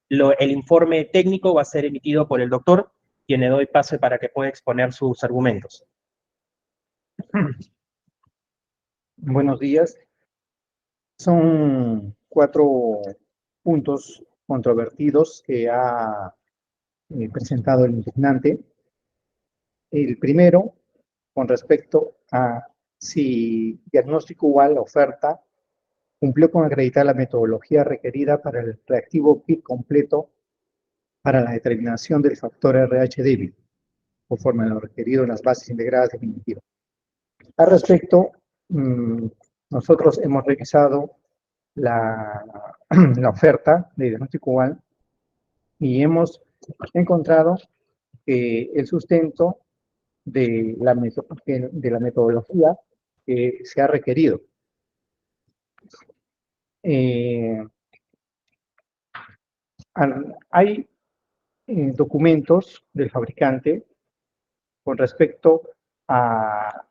El informe técnico va a ser emitido por el doctor, quien le doy pase para que pueda exponer sus argumentos. Buenos días. Son 4 puntos controvertidos que ha presentado el impugnante. El primero, con respecto a si diagnóstico igual oferta cumplió con acreditar la metodología requerida para el reactivo kit completo para la determinación del factor RH débil, conforme a lo requerido en las bases integradas definitivas. Al respecto, nosotros hemos revisado la oferta de diagnóstico igual y hemos encontrado que el sustento de la metodología que se ha requerido. Hay documentos del fabricante con respecto a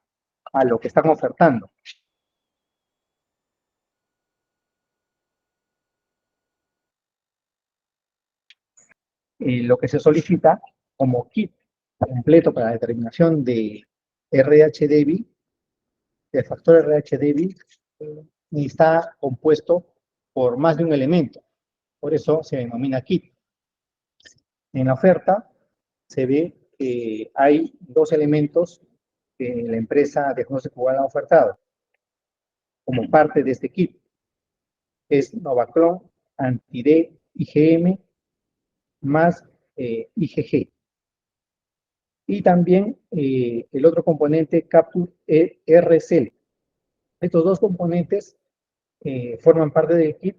lo que están ofertando. Lo que se solicita como kit completo para la determinación de RH débil, del factor RH débil, está compuesto por más de un elemento. Por eso se denomina kit. En la oferta se ve que hay 2 elementos que la empresa Diagnóstico Igual ha ofertado como parte de este kit. Es Novaclon, Anti-D, IgM, más IgG. Y también el otro componente, Capture RCL. Estos 2 componentes forman parte del kit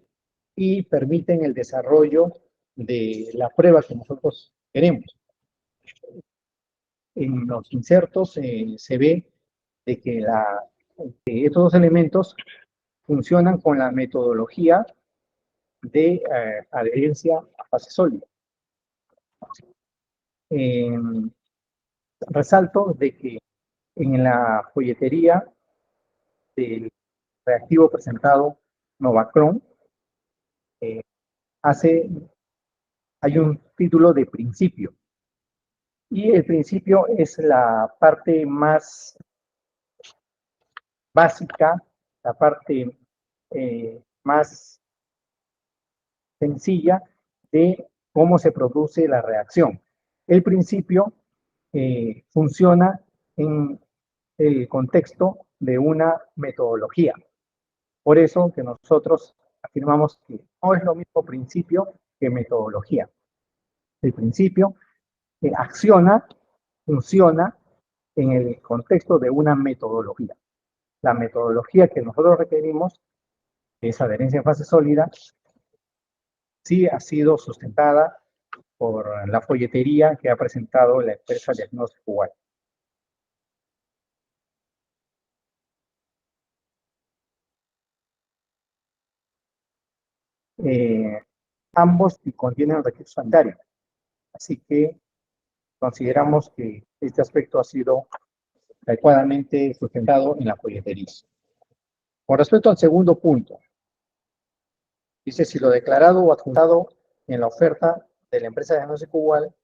y permiten el desarrollo de la prueba que nosotros queremos. En los insertos se ve de que estos 2 elementos funcionan con la metodología de adherencia a fase sólida. Resalto de que en la folletería del reactivo presentado Novaclon hay un título de principio. Y el principio es la parte más básica, la parte más sencilla de cómo se produce la reacción. el principio funciona en el contexto de una metodología. Por eso que nosotros afirmamos que no es lo mismo principio que metodología. El principio acciona, funciona en el contexto de una metodología. La metodología que nosotros requerimos, que es adherencia en fase sólida, sí ha sido sustentada por la folletería que ha presentado la empresa Diagnóstico UAL. Ambos contienen el registro sanitario, así que consideramos que este aspecto ha sido adecuadamente sustentado en la folletería. Con respecto al segundo punto, dice si lo declarado o adjuntado en la oferta de la empresa de diagnóstico UAL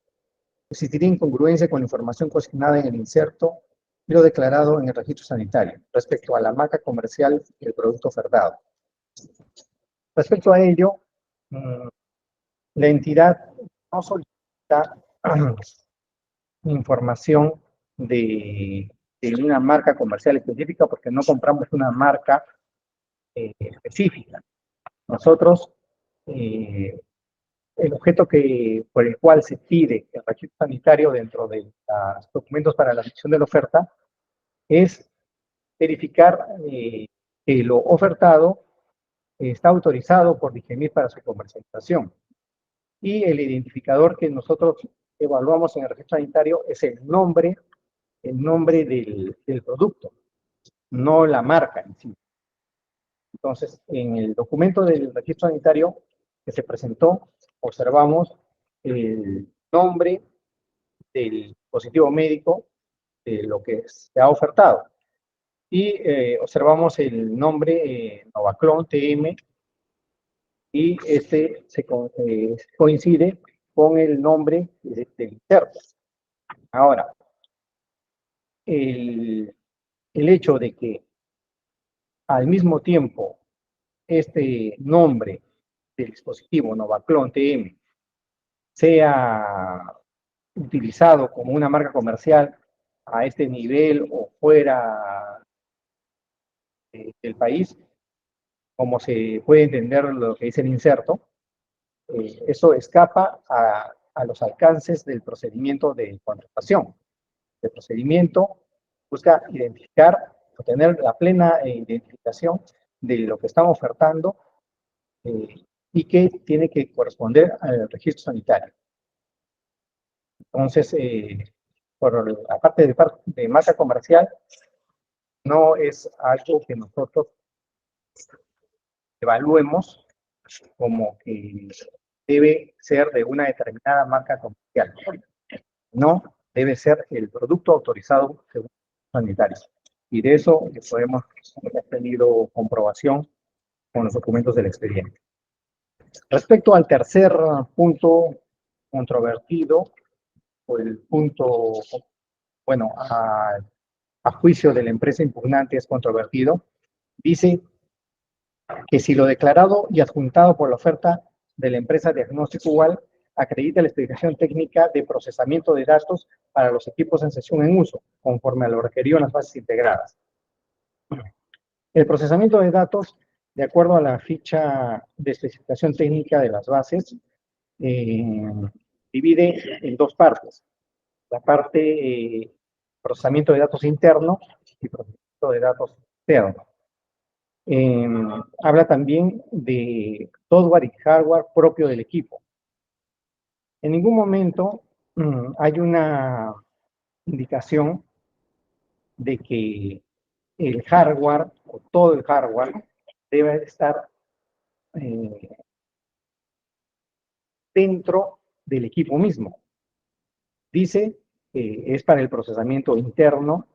existiría incongruencia con la información consignada en el inserto y lo declarado en el registro sanitario respecto a la marca comercial y el producto ofertado. Respecto a ello, la entidad no solicita información de una marca comercial específica porque no compramos una marca específica. Nosotros, el objeto por el cual se pide el registro sanitario dentro de los documentos para la sección de la oferta es verificar que lo ofertado está autorizado por DIGEMIT para su comercialización. Y el identificador que nosotros evaluamos en el registro sanitario es el nombre del producto, no la marca en sí. Entonces, en el documento del registro sanitario que se presentó, observamos el nombre del dispositivo médico de lo que se ha ofertado. Y observamos el nombre Novaclon TM, y este coincide con el nombre del inserto. Ahora, el hecho de que al mismo tiempo este nombre del dispositivo Novaclon TM sea utilizado como una marca comercial a este nivel o fuera del país, como se puede entender lo que dice el inserto, eso escapa a los alcances del procedimiento de contratación. El procedimiento busca identificar o tener la plena identificación de lo que están ofertando y que tiene que corresponder al registro sanitario. Entonces, por la parte de marca comercial, no es algo que nosotros evaluemos como que debe ser de una determinada marca comercial. No, debe ser el producto autorizado según los sanitarios. Y de eso podemos haber tenido comprobación con los documentos del expediente. Respecto al tercer punto controvertido, o el punto, bueno, a juicio de la empresa impugnante es controvertido, dice que si lo declarado y adjuntado por la oferta de la empresa Diagnóstico UAL acredita la explicación técnica de procesamiento de datos para los equipos en sesión en uso, conforme a lo requerido en las bases integradas. El procesamiento de datos, de acuerdo a la ficha de especificación técnica de las bases, divide en dos partes. La parte procesamiento de datos interno y procesamiento de datos externo. Habla también de software y hardware propio del equipo. En ningún momento hay una indicación de que el hardware o todo el hardware debe estar dentro del equipo mismo. Dice que es para el procesamiento interno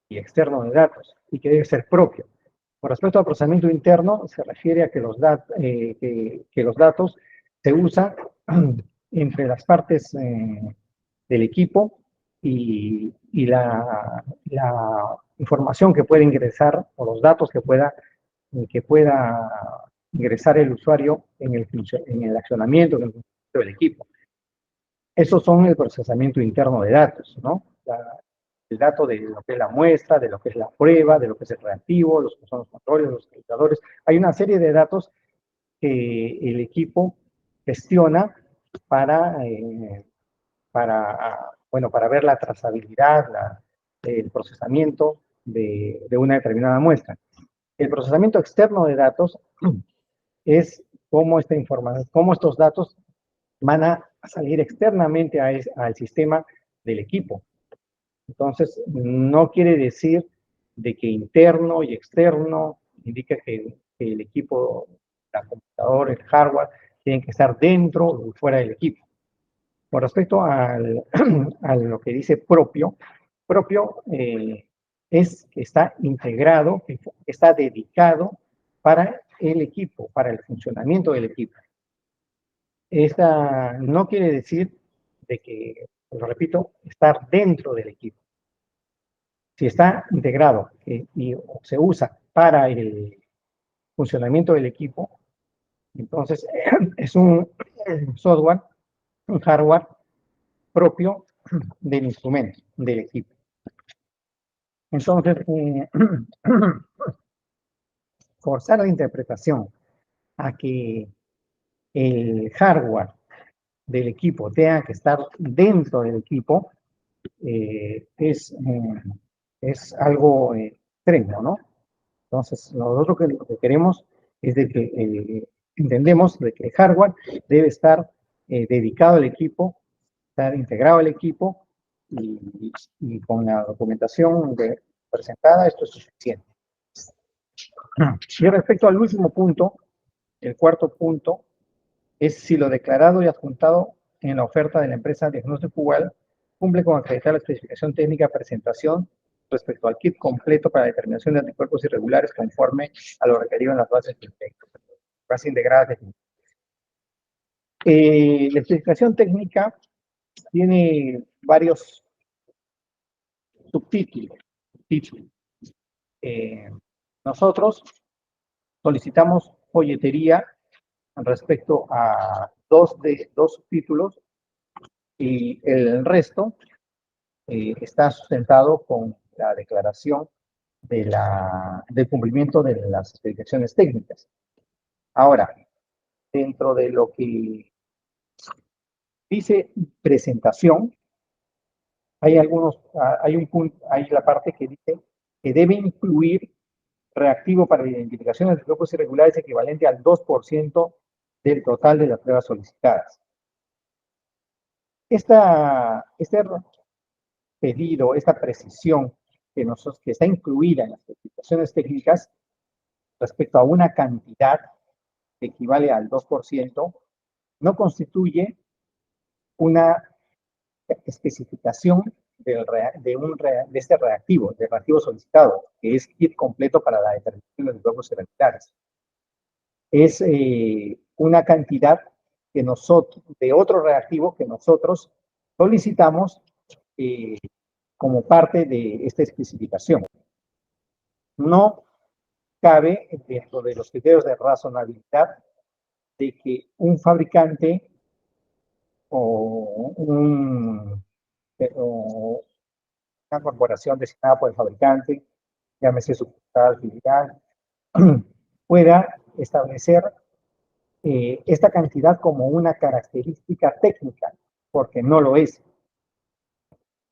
y externo de datos y que debe ser propio. Con respecto al procesamiento interno, se refiere a que los datos se usan entre las partes del equipo y la información que puede ingresar o los datos que pueda ingresar el usuario en el accionamiento del equipo. Esos son el procesamiento interno de datos, ¿no? El dato de lo que es la muestra, de lo que es la prueba, de lo que es el reactivo, los que son los controles, los calculadores. Hay una serie de datos que el equipo gestiona para ver la trazabilidad, el procesamiento de una determinada muestra. El procesamiento externo de datos es cómo esta información, cómo estos datos van a salir externamente al sistema del equipo. Entonces, no quiere decir de que interno y externo indica que el equipo, la computadora, el hardware, tienen que estar dentro o fuera del equipo. Con respecto a lo que dice propio es que está integrado, que está dedicado para el equipo, para el funcionamiento del equipo. Esta no quiere decir de que, lo repito, estar dentro del equipo. Si está integrado y se usa para el funcionamiento del equipo, entonces es un software, un hardware propio del instrumento, del equipo. Entonces, forzar la interpretación a que el hardware del equipo tenga que estar dentro del equipo es algo extremo, ¿no? Entonces, nosotros lo que queremos es de que entendemos de que el hardware debe estar dedicado al equipo, estar integrado al equipo y con la documentación presentada esto es suficiente. Y respecto al último punto, el cuarto punto, es si lo declarado y adjuntado en la oferta de la empresa Diagnóstico Igual cumple con acreditar la especificación técnica presentación respecto al kit completo para la determinación de anticuerpos irregulares conforme a lo requerido en las bases integradas de la especificación técnica tiene varios subtítulos. Nosotros solicitamos folletería respecto a dos subtítulos y el resto está sustentado con la declaración del cumplimiento de las especificaciones técnicas. Ahora, dentro de lo que dice presentación, hay un punto, hay la parte que dice que debe incluir reactivo para la identificación de anticuerpos irregulares equivalente al 2% del total de las pruebas solicitadas. Este pedido, esta precisión que está incluida en las especificaciones técnicas respecto a una cantidad que equivale al 2%, no constituye una especificación de este reactivo, del reactivo solicitado, que es kit completo para la determinación de anticuerpos irregulares. Es una cantidad de otro reactivo que nosotros solicitamos como parte de esta especificación. No cabe dentro de los criterios de razonabilidad de que un fabricante o una corporación designada por el fabricante, llámese sucursal, filial, pueda establecer esta cantidad como una característica técnica, porque no lo es.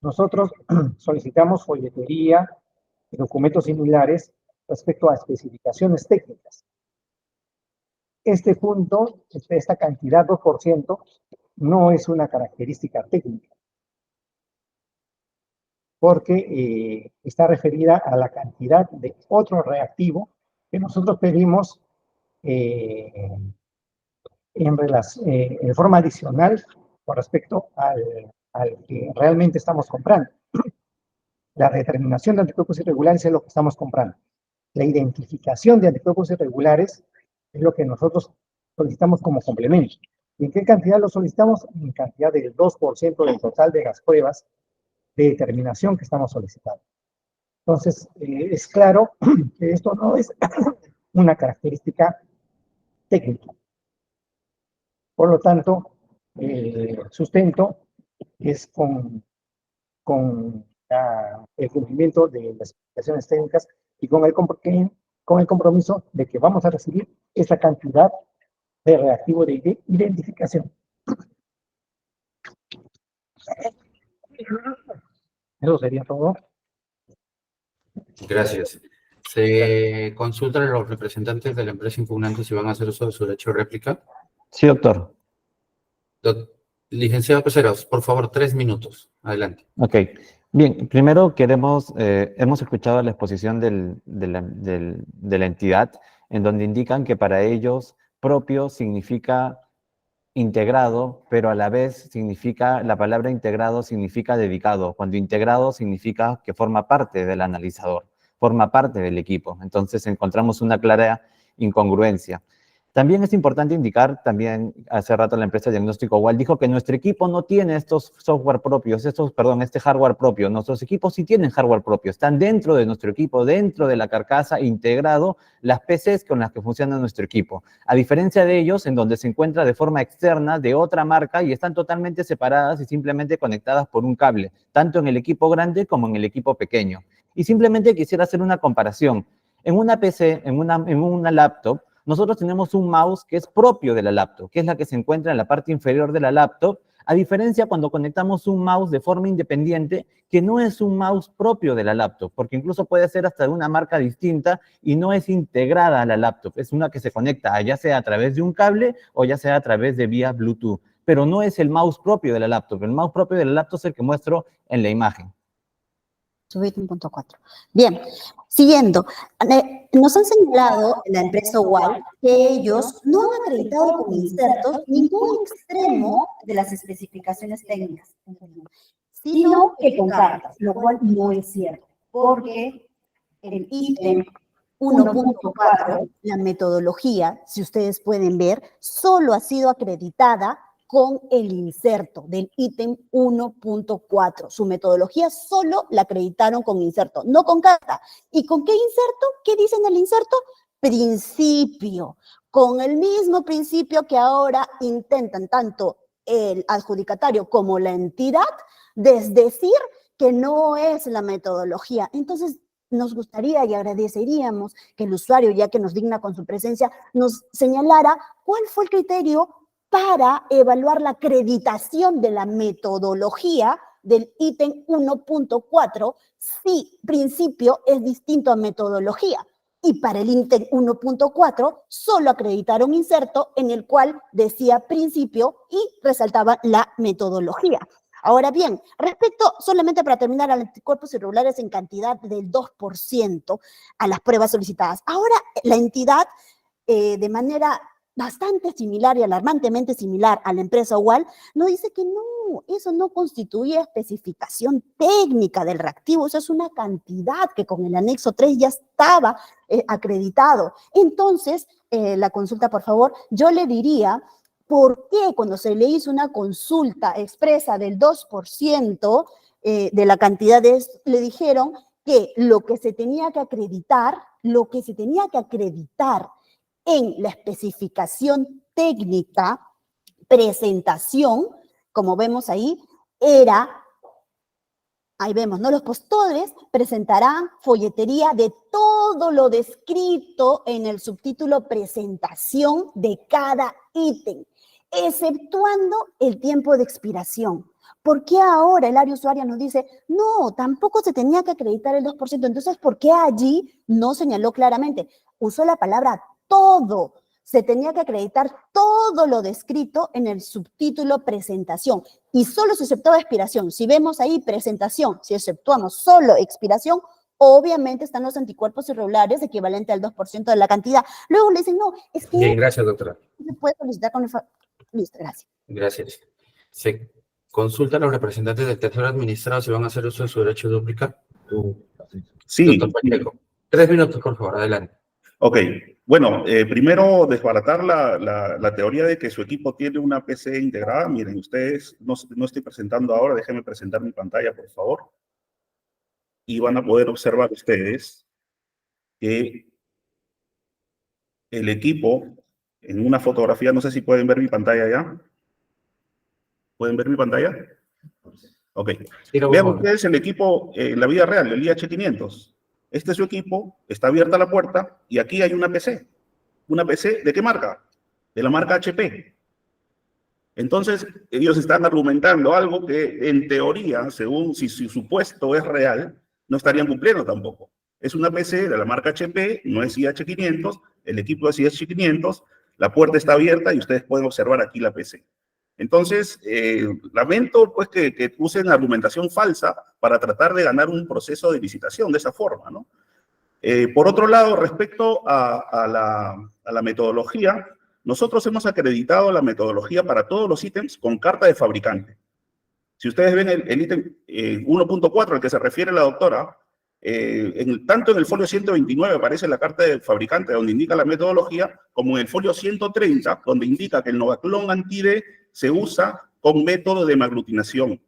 Nosotros solicitamos folletería y documentos similares respecto a especificaciones técnicas. Este punto, esta cantidad 2%, no es una característica técnica, porque está referida a la cantidad de otro reactivo que nosotros pedimos en forma adicional con respecto al que realmente estamos comprando. La determinación de anticuerpos irregulares es lo que estamos comprando. La identificación de anticuerpos irregulares es lo que nosotros solicitamos como complemento. ¿Y en qué cantidad lo solicitamos? En cantidad del 2% del total de las pruebas de determinación que estamos solicitando. Entonces, es claro que esto no es una característica técnica. Por lo tanto, sustento es el cumplimiento de las especificaciones técnicas y con el compromiso de que vamos a recibir esa cantidad de reactivo de identificación. Eso sería todo. Gracias. Se consultan a los representantes de la empresa impugnante si van a hacer uso de su derecho de réplica. Sí, doctor. Licenciado Peceros, por favor, 3 minutos. Adelante. Ok. Bien, primero hemos escuchado la exposición de la entidad, en donde indican que para ellos propio significa integrado, pero a la vez la palabra integrado significa dedicado, cuando integrado significa que forma parte del analizador, forma parte del equipo. Entonces encontramos una clara incongruencia. También es importante indicar, también hace rato la empresa Diagnóstico Igual dijo que nuestro equipo no tiene estos software propios, este hardware propio. Nuestros equipos sí tienen hardware propio, están dentro de nuestro equipo, dentro de la carcasa, integrado las PCs con las que funciona nuestro equipo. A diferencia de ellos, en donde se encuentra de forma externa de otra marca y están totalmente separadas y simplemente conectadas por un cable, tanto en el equipo grande como en el equipo pequeño. Y simplemente quisiera hacer una comparación. En una PC, en una laptop, nosotros tenemos un mouse que es propio de la laptop, que es la que se encuentra en la parte inferior de la laptop, a diferencia cuando conectamos un mouse de forma independiente, que no es un mouse propio de la laptop, porque incluso puede ser hasta de una marca distinta y no es integrada a la laptop. Es una que se conecta ya sea a través de un cable o ya sea a través de vía Bluetooth, pero no es el mouse propio de la laptop. El mouse propio de la laptop es el que muestro en la imagen. Subir 1.4. Bien, siguiendo. Nos han señalado en la empresa UAL que ellos no han acreditado con insertos ningún extremo de las especificaciones técnicas, sino que con cartas, lo cual no es cierto, porque el ítem 1.4, la metodología, si ustedes pueden ver, solo ha sido acreditada con el inserto del ítem 1.4. Su metodología solo la acreditaron con inserto, no con carta. ¿Y con qué inserto? ¿Qué dice en el inserto? Principio. Con el mismo principio que ahora intentan tanto el adjudicatario como la entidad desdecir que no es la metodología. Entonces, nos gustaría y agradeceríamos que el usuario, ya que nos digna con su presencia, nos señalara cuál fue el criterio para evaluar la acreditación de la metodología del ítem 1.4 si principio es distinto a metodología. Y para el ítem 1.4 solo acreditaron inserto en el cual decía principio y resaltaba la metodología. Ahora bien, respecto, solamente para terminar, a los anticuerpos irregulares en cantidad del 2% a las pruebas solicitadas. Ahora la entidad, de manera bastante similar y alarmantemente similar a la empresa UAL, nos dice que no, eso no constituye especificación técnica del reactivo, eso es una cantidad que con el anexo 3 ya estaba acreditado. Entonces, la consulta, por favor, yo le diría, ¿por qué cuando se le hizo una consulta expresa del 2% de la cantidad le dijeron que lo que se tenía que acreditar en la especificación técnica, presentación, como vemos ahí, ahí vemos, ¿no? Los postores presentarán folletería de todo lo descrito en el subtítulo presentación de cada ítem, exceptuando el tiempo de expiración. ¿Por qué ahora el área usuaria nos dice, no, tampoco se tenía que acreditar el 2%? Entonces, ¿por qué allí no señaló claramente? Usó la palabra todo. Se tenía que acreditar todo lo descrito en el subtítulo presentación y solo se exceptuaba expiración. Si vemos ahí presentación, si exceptuamos solo expiración, obviamente están los anticuerpos irregulares equivalente al 2% de la cantidad. Luego le dicen, no, es que... Bien, gracias, doctora. Se puede solicitar con el... Listo, gracias. Gracias. Se consulta a los representantes del tercer administrado si van a hacer uso de su derecho de dúplica. Sí. Doctor Pacheco, 3 minutos, por favor, adelante. Ok, bueno, primero desbaratar la teoría de que su equipo tiene una PC integrada. Miren, ustedes, no estoy presentando ahora, déjenme presentar mi pantalla, por favor. Y van a poder observar ustedes que el equipo, en una fotografía, no sé si pueden ver mi pantalla ya. ¿Pueden ver mi pantalla? Ok. Tiro, Vean por favor. ustedes el equipo en la vida real, el IH500. Este es su equipo, está abierta la puerta y aquí hay una PC. ¿Una PC de qué marca? De la marca HP. Entonces, ellos están argumentando algo que en teoría, según si su supuesto es real, no estarían cumpliendo tampoco. Es una PC de la marca HP, no es IH500, el equipo es IH500, la puerta está abierta y ustedes pueden observar aquí la PC. Entonces, lamento pues que usen argumentación falsa para tratar de ganar un proceso de licitación de esa forma, ¿no? Por otro lado, respecto a la metodología, nosotros hemos acreditado la metodología para todos los ítems con carta de fabricante. Si ustedes ven el ítem 1.4 al que se refiere la doctora, tanto en el folio 129 aparece la carta del fabricante donde indica la metodología, como en el folio 130, donde indica que el Novaclon anti-D se usa con método de hemaglutinación,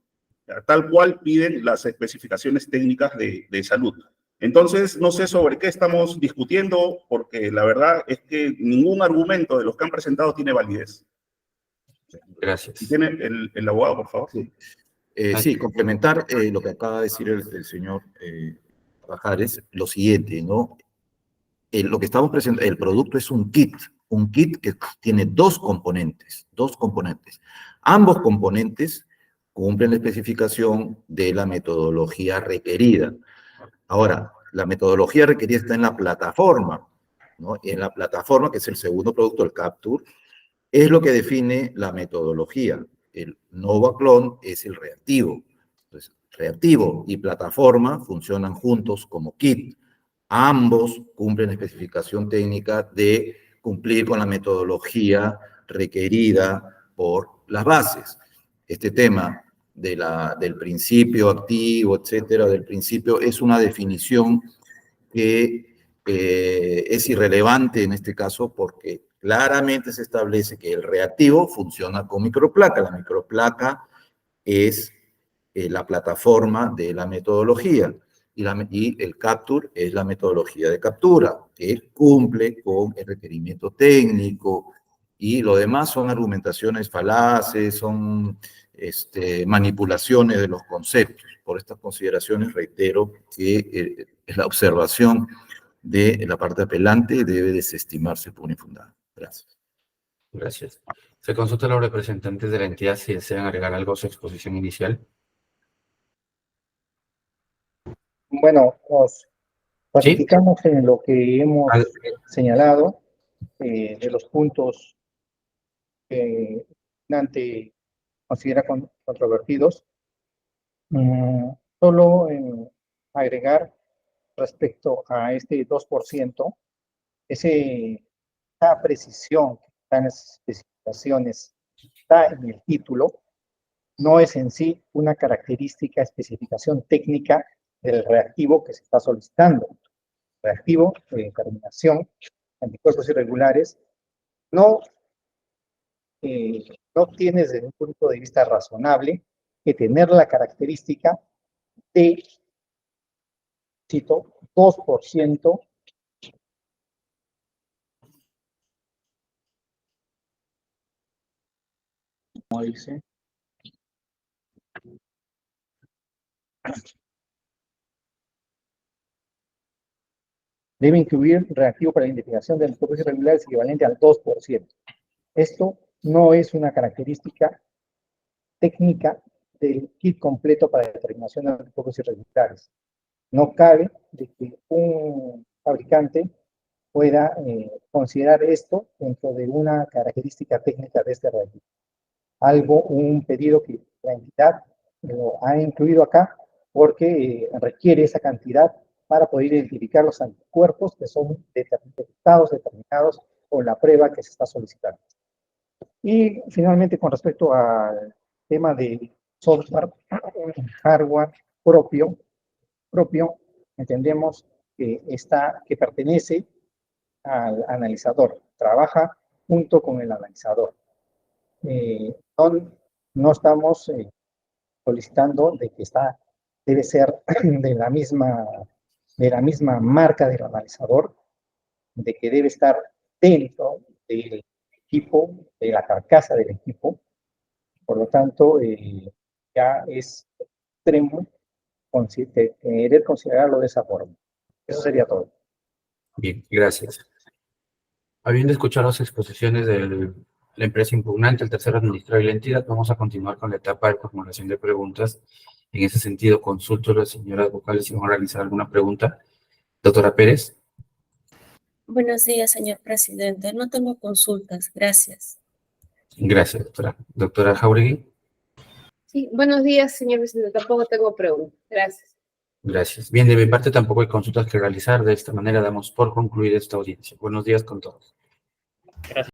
tal cual piden las especificaciones técnicas de salud. Entonces, no sé sobre qué estamos discutiendo, porque la verdad es que ningún argumento de los que han presentado tiene validez. Gracias. Si tiene el abogado, por favor. Sí, sí, complementar lo que acaba de decir el señor Pajares, lo siguiente, ¿no? Lo que estamos presentando, el producto es un kit que tiene dos componentes. Ambos componentes cumplen la especificación de la metodología requerida. Ahora, la metodología requerida está en la plataforma, ¿no? Y en la plataforma, que es el segundo producto, el Capture, es lo que define la metodología. El Novaclon es el reactivo. Entonces, reactivo y plataforma funcionan juntos como kit. Ambos cumplen especificación técnica de cumplir con la metodología requerida por las bases. Este tema del principio activo, etcétera, del principio, es una definición que es irrelevante en este caso porque claramente se establece que el reactivo funciona con microplaca. La microplaca es la plataforma de la metodología y el Capture es la metodología de captura, que cumple con el requerimiento técnico y lo demás son argumentaciones falaces, son manipulaciones de los conceptos. Por estas consideraciones reitero que la observación de la parte apelante debe desestimarse por infundada. Gracias. Gracias. Se consulta a los representantes de la entidad si desean agregar algo a su exposición inicial. Bueno, nos ratificamos en lo que hemos señalado de los puntos que Nante considera controvertidos. Solo agregar respecto a este 2%, esa precisión que está en las especificaciones, está en el título, no es en sí una característica, especificación técnica del reactivo que se está solicitando. Reactivo de determinación, anticuerpos irregulares, no tiene desde un punto de vista razonable que tener la característica de, cito, 2%, como dice, debe incluir reactivo para la identificación de anticuerpos irregulares equivalente al 2%. Esto no es una característica técnica del kit completo para determinación de anticuerpos irregulares. No cabe de que un fabricante pueda considerar esto dentro de una característica técnica de este reactivo. Un pedido que la entidad lo ha incluido acá porque requiere esa cantidad para poder identificar los anticuerpos que son detectados, determinados con la prueba que se está solicitando. Y finalmente, con respecto al tema de software, hardware propio, entendemos que pertenece al analizador, trabaja junto con el analizador. No estamos solicitando de que debe ser de la misma marca del analizador, de que debe estar dentro del equipo, de la carcasa del equipo. Por lo tanto, ya es extremo querer considerarlo de esa forma. Eso sería todo. Bien, gracias. Habiendo escuchado las exposiciones de la empresa impugnante, el tercer administrador y la entidad, vamos a continuar con la etapa de formulación de preguntas. En ese sentido, consulto a las señoras vocales si van a realizar alguna pregunta. Doctora Pérez. Buenos días, señor presidente. No tengo consultas. Gracias. Gracias, doctora. Doctora Jáuregui. Sí, buenos días, señor presidente. Tampoco tengo preguntas. Gracias. Gracias. Bien, de mi parte tampoco hay consultas que realizar. De esta manera damos por concluida esta audiencia. Buenos días con todos.